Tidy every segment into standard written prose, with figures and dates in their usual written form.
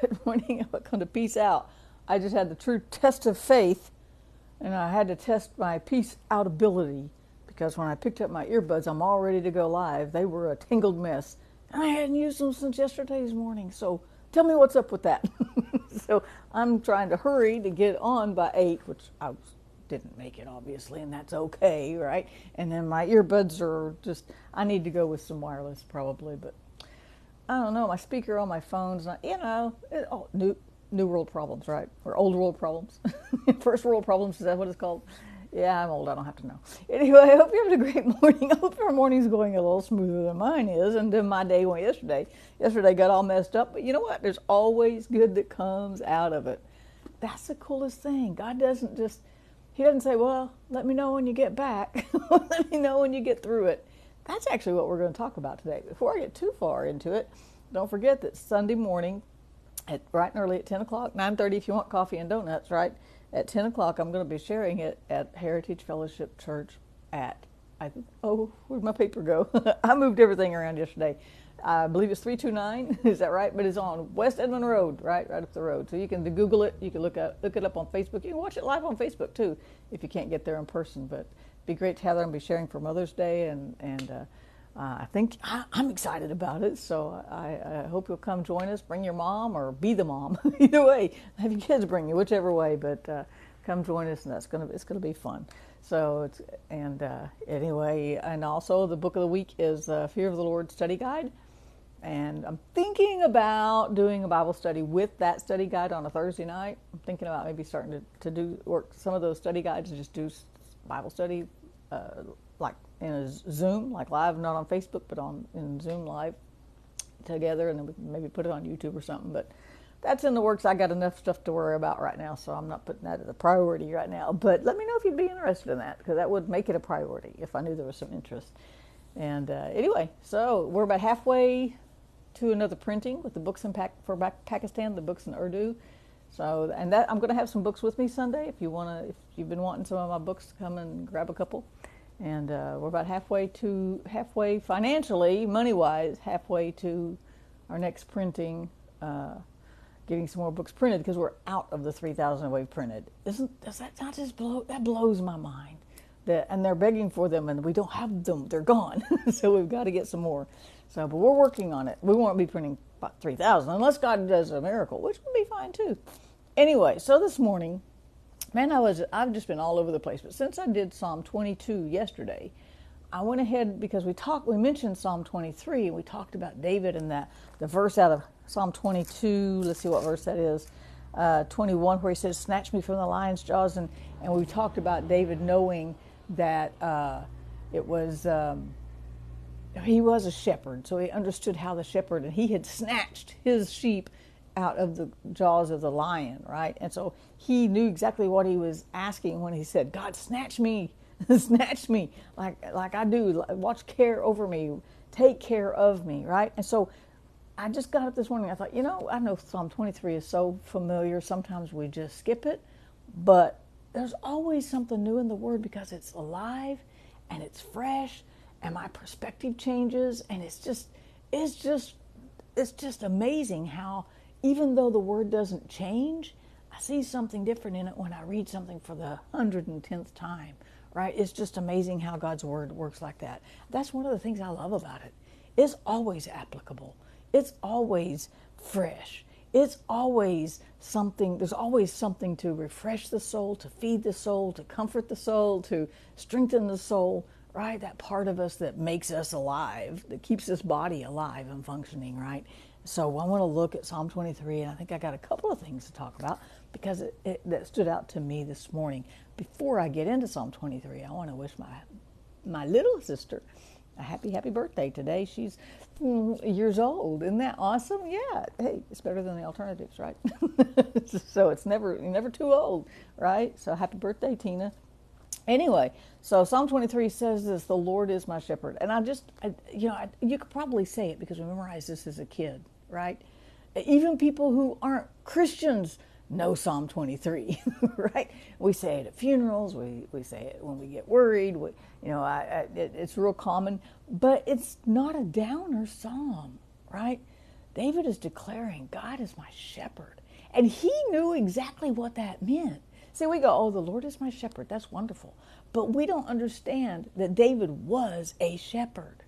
Good morning. Welcome to Peace Out. I just had the true test of faith, and I had to test my peace out ability because when I picked up my earbuds, I'm all ready to go live. They were a tangled mess, and I hadn't used them since yesterday's morning. So tell me what's up with that. So I'm trying to hurry to get on by 8, which I didn't make it obviously, and that's okay, right? And then my earbuds are just, I need to go with some wireless probably, but I don't know. My speaker on my phone's not, new world problems, right? Or old world problems. First world problems, is that what it's called? Yeah, I'm old. I don't have to know. Anyway, I hope you're having a great morning. I hope your morning's going a little smoother than mine is. And then my day went yesterday. Yesterday got all messed up. But you know what? There's always good that comes out of it. That's the coolest thing. God doesn't just, He doesn't say, well, let me know when you get back. Let me know when you get through it. That's actually what we're going to talk about today. Before I get too far into it, don't forget that Sunday morning, bright and early at 10 o'clock, 9:30 if you want coffee and donuts, right? At 10 o'clock, I'm going to be sharing it at Heritage Fellowship Church where'd my paper go? I moved everything around yesterday. I believe it's 329, is that right? But it's on West Edmond Road, right up the road. So you can Google it, you can look it up on Facebook. You can watch it live on Facebook too, if you can't get there in person. But it'd be great to have that and be sharing for Mother's Day, and I think I'm excited about it. So I hope you'll come join us. Bring your mom or be the mom. Either way, have your kids bring you, whichever way. But come join us, and it's gonna be fun. So anyway, and also the book of the week is Fear of the Lord Study Guide. And I'm thinking about doing a Bible study with that study guide on a Thursday night. I'm thinking about maybe starting to do work some of those study guides and just do Bible study like in a Zoom, like live, not on Facebook, but in Zoom live together, and then we can maybe put it on YouTube or something. But that's in the works. I got enough stuff to worry about right now, so I'm not putting that as a priority right now. But let me know if you'd be interested in that, because that would make it a priority if I knew there was some interest. And anyway, so we're about halfway to another printing with the books for Pakistan, the books in Urdu. So, and that I'm going to have some books with me Sunday. If you've been wanting some of my books, come and grab a couple. And we're about halfway financially, money-wise, halfway to our next printing, getting some more books printed, because we're out of the 3,000 we've printed. Does that not just that blows my mind? And they're begging for them, and we don't have them. They're gone. So we've got to get some more. So, but we're working on it. We won't be printing about 3,000 unless God does a miracle, which would be fine too. Anyway, so this morning, man, I've just been all over the place. But since I did Psalm 22 yesterday, I went ahead because we mentioned Psalm 23, and we talked about David and the verse out of Psalm 22. Let's see what verse that is. 21, where he says, "Snatch me from the lion's jaws," and we talked about David knowing that it was. He was a shepherd, so he understood how the shepherd, and he had snatched his sheep out of the jaws of the lion, right? And so he knew exactly what he was asking when he said, "God, snatch me, snatch me, like I do. Watch care over me, take care of me," right? And so I just got up this morning. I thought, I know Psalm 23 is so familiar. Sometimes we just skip it, but there's always something new in the Word because it's alive and it's fresh. And my perspective changes, and it's just amazing how, even though the word doesn't change, I see something different in it when I read something for the 110th time, right? It's just amazing how God's word works like that. That's one of the things I love about it. It's always applicable. It's always fresh. It's always something, there's always something to refresh the soul, to feed the soul, to comfort the soul, to strengthen the soul, right? That part of us that makes us alive, that keeps this body alive and functioning, right? So I want to look at Psalm 23, and I think I got a couple of things to talk about because that stood out to me this morning. Before I get into Psalm 23, I want to wish my little sister a happy birthday today. She's years old. Isn't that awesome? Yeah. Hey, it's better than the alternatives, right? So it's never too old, right? So happy birthday, Tina. Anyway, so Psalm 23 says this: "The Lord is my shepherd." And you could probably say it because we memorized this as a kid, right? Even people who aren't Christians know Psalm 23, right? We say it at funerals. We say it when we get worried. It's real common, but it's not a downer psalm, right? David is declaring, God is my shepherd. And he knew exactly what that meant. See, we go, oh, the Lord is my shepherd. That's wonderful. But we don't understand that David was a shepherd.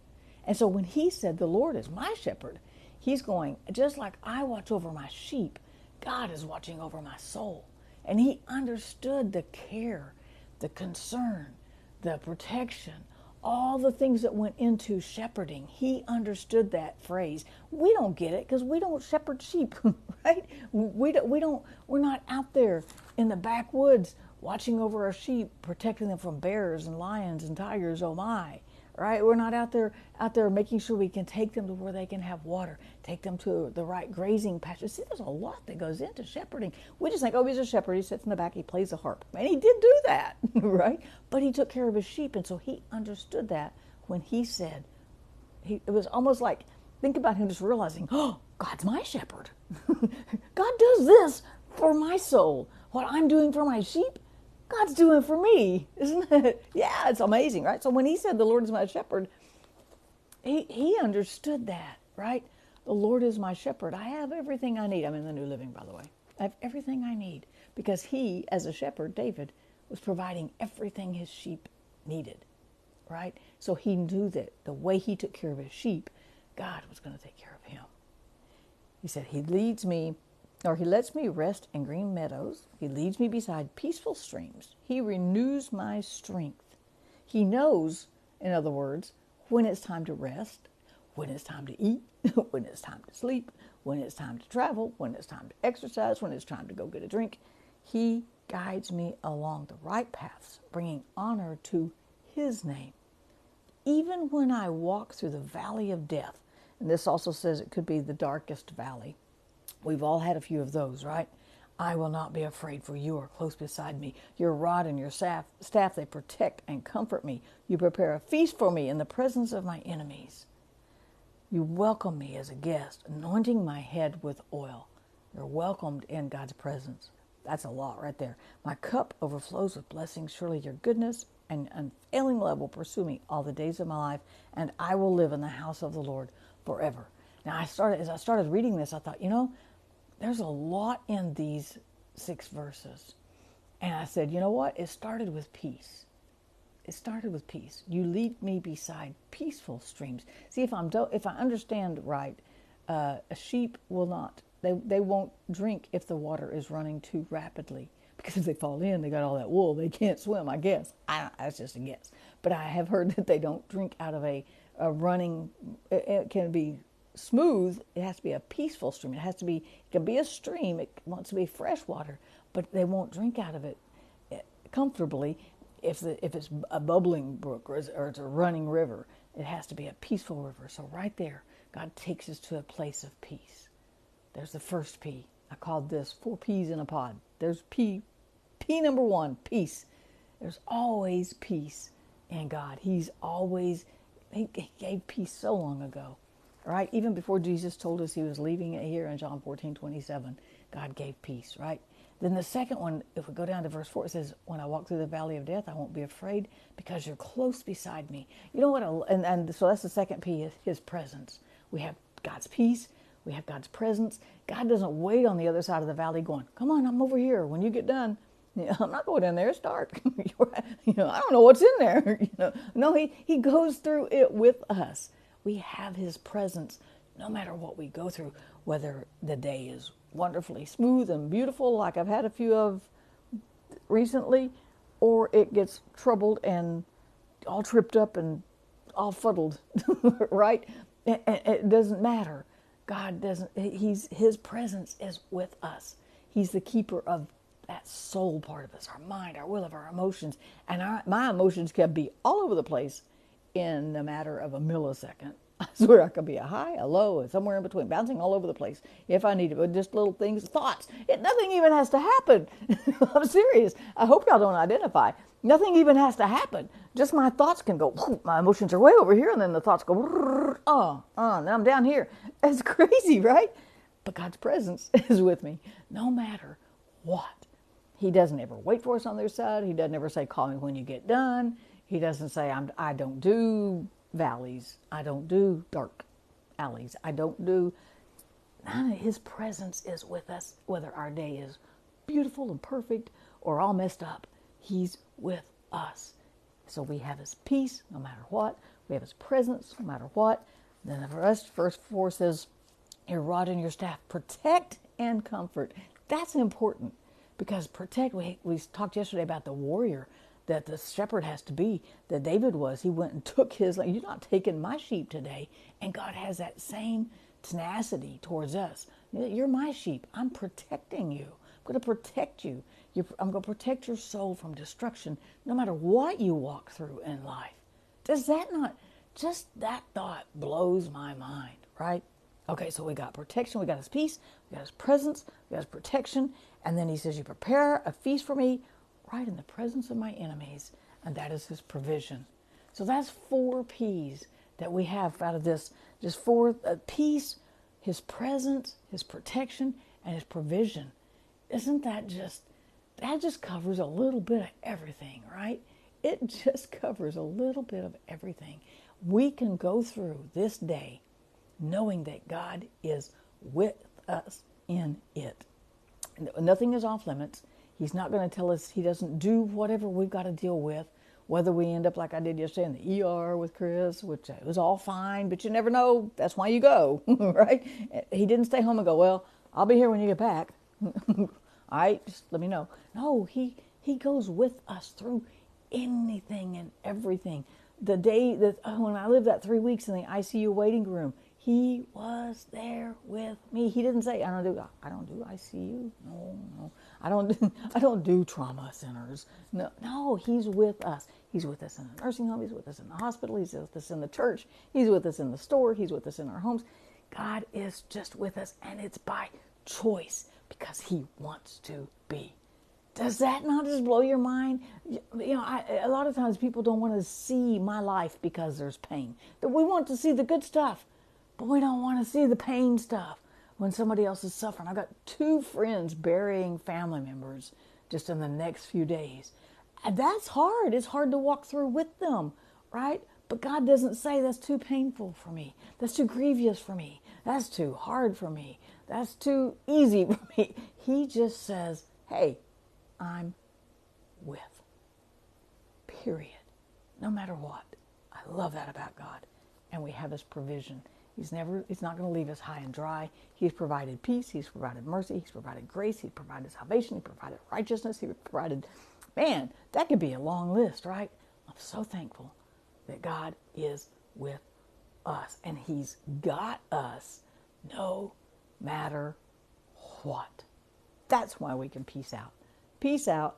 And so when he said, the Lord is my shepherd, he's going, just like I watch over my sheep, God is watching over my soul. And he understood the care, the concern, the protection, all the things that went into shepherding. He understood that phrase. We don't get it because we don't shepherd sheep, right? We're not out there in the backwoods watching over our sheep, protecting them from bears and lions and tigers, oh my, right? We're not out there making sure we can take them to where they can have water, take them to the right grazing patches. See, there's a lot that goes into shepherding. We just think, oh, he's a shepherd. He sits in the back, he plays the harp. And he did do that, right? But he took care of his sheep, and so he understood that when he said, it was almost like, think about him just realizing, oh, God's my shepherd. God does this for my soul. What I'm doing for my sheep, God's doing for me, isn't it? Yeah, it's amazing, right? So when he said, the Lord is my shepherd, he understood that, right? The Lord is my shepherd. I have everything I need. I'm in the New Living, by the way. I have everything I need because he, as a shepherd, David, was providing everything his sheep needed, right? So he knew that the way he took care of his sheep, God was going to take care of him. He said, he lets me rest in green meadows. He leads me beside peaceful streams. He renews my strength. He knows, in other words, when it's time to rest, when it's time to eat, when it's time to sleep, when it's time to travel, when it's time to exercise, when it's time to go get a drink. He guides me along the right paths, bringing honor to his name. Even when I walk through the valley of death, and this also says it could be the darkest valley. We've all had a few of those, right? I will not be afraid, for you are close beside me. Your rod and your staff, they protect and comfort me. You prepare a feast for me in the presence of my enemies. You welcome me as a guest, anointing my head with oil. You're welcomed in God's presence. That's a lot right there. My cup overflows with blessings. Surely your goodness and unfailing love will pursue me all the days of my life, and I will live in the house of the Lord forever. Now, as I started reading this, I thought, there's a lot in these 6 verses. And I said, you know what? It started with peace. It started with peace. You lead me beside peaceful streams. See, if I understand right, a sheep will not, they won't drink if the water is running too rapidly. Because if they fall in, they got all that wool. They can't swim, I guess. That's just a guess. But I have heard that they don't drink out of a running, it can be smooth. It has to be a peaceful stream. It can be a stream. It wants to be fresh water, but they won't drink out of it comfortably if it's a bubbling brook or it's a running river. It has to be a peaceful river. So right there, God takes us to a place of peace. There's the first P. I called this 4 P's in a pod. There's P number 1, peace. There's always peace in God. He gave peace so long ago. Right? Even before Jesus told us he was leaving it here in John 14:27, God gave peace, right? Then the second one, if we go down to verse 4, it says, when I walk through the valley of death, I won't be afraid because you're close beside me. You know what? And so that's the second P, is his presence. We have God's peace. We have God's presence. God doesn't wait on the other side of the valley going, come on, I'm over here. When you get done, I'm not going in there. It's dark. I don't know what's in there. No, he goes through it with us. We have his presence no matter what we go through, whether the day is wonderfully smooth and beautiful, like I've had a few of recently, or it gets troubled and all tripped up and all fuddled, right? It doesn't matter. God doesn't, his presence is with us. He's the keeper of that soul part of us, our mind, our will, of our emotions. And my emotions can be all over the place in a matter of a millisecond. I swear I could be a high, a low, and somewhere in between, bouncing all over the place if I need it. Just little things, thoughts. Nothing even has to happen. I'm serious. I hope y'all don't identify. Nothing even has to happen. Just my thoughts can go, my emotions are way over here, and then the thoughts go, and then I'm down here. It's crazy, right? But God's presence is with me no matter what. He doesn't ever wait for us on the other side. He doesn't ever say, call me when you get done. He doesn't say, I don't do valleys. I don't do dark alleys. I don't do His presence is with us, whether our day is beautiful and perfect or all messed up. He's with us. So we have his peace no matter what. We have his presence no matter what. Then the rest, verse 4 says, your rod and your staff protect and comfort. That's important because protect, we talked yesterday about the warrior that the shepherd has to be, that David was. He went and took his, you're not taking my sheep today. And God has that same tenacity towards us. You're my sheep. I'm protecting you. I'm going to protect you. I'm going to protect your soul from destruction no matter what you walk through in life. Does that not, just that thought blows my mind, right? Okay, so we got protection, we got his peace, we got his presence, we got his protection, and then he says, you prepare a feast for me right in the presence of my enemies, and that is his provision. So that's 4 P's that we have out of this. Just 4, peace, his presence, his protection, and his provision. Isn't that just covers a little bit of everything, right? It just covers a little bit of everything. We can go through this day knowing that God is with us in it. Nothing is off limits. He's not going to tell us he doesn't do whatever we've got to deal with, whether we end up like I did yesterday in the ER with Chris, which it was all fine, but you never know. That's why you go, right? He didn't stay home and go, well, I'll be here when you get back. All right, just let me know. No, he goes with us through anything and everything. The day that when I lived that 3 weeks in the ICU waiting room, he was there with me. He didn't say, I don't do ICU. No. I don't do trauma centers. No, he's with us. He's with us in the nursing home. He's with us in the hospital. He's with us in the church. He's with us in the store. He's with us in our homes. God is just with us, and it's by choice because he wants to be. Does that not just blow your mind? A lot of times people don't want to see my life because there's pain. That we want to see the good stuff, but we don't want to see the pain stuff when somebody else is suffering. I've got 2 friends burying family members just in the next few days. And that's hard. It's hard to walk through with them, right? But God doesn't say that's too painful for me. That's too grievous for me. That's too hard for me. That's too easy for me. He just says, hey, I'm with. Period. No matter what. I love that about God. And we have his provision. He's not going to leave us high and dry. He's provided peace. He's provided mercy. He's provided grace. He's provided salvation. He provided righteousness. He provided, man, that could be a long list, right? I'm so thankful that God is with us. And he's got us no matter what. That's why we can peace out. Peace out.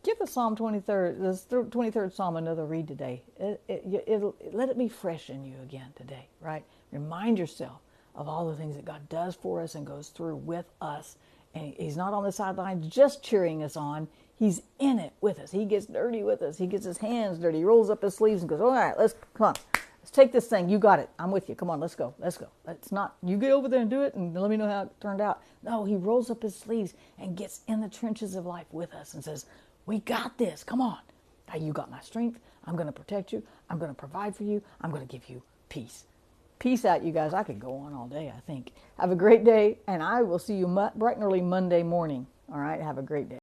Give the Psalm 23rd, the 23rd Psalm another read today. Let it be fresh in you again today, right? Remind yourself of all the things that God does for us and goes through with us. And he's not on the sidelines just cheering us on. He's in it with us. He gets dirty with us. He gets his hands dirty. He rolls up his sleeves and goes, all right, come on. Let's take this thing. You got it. I'm with you. Come on, let's go. It's not, you get over there and do it and let me know how it turned out. No, he rolls up his sleeves and gets in the trenches of life with us and says, we got this. Come on. Now you got my strength. I'm going to protect you. I'm going to provide for you. I'm going to give you peace. Peace out, you guys. I could go on all day, I think. Have a great day, and I will see you bright and early Monday morning. All right? Have a great day.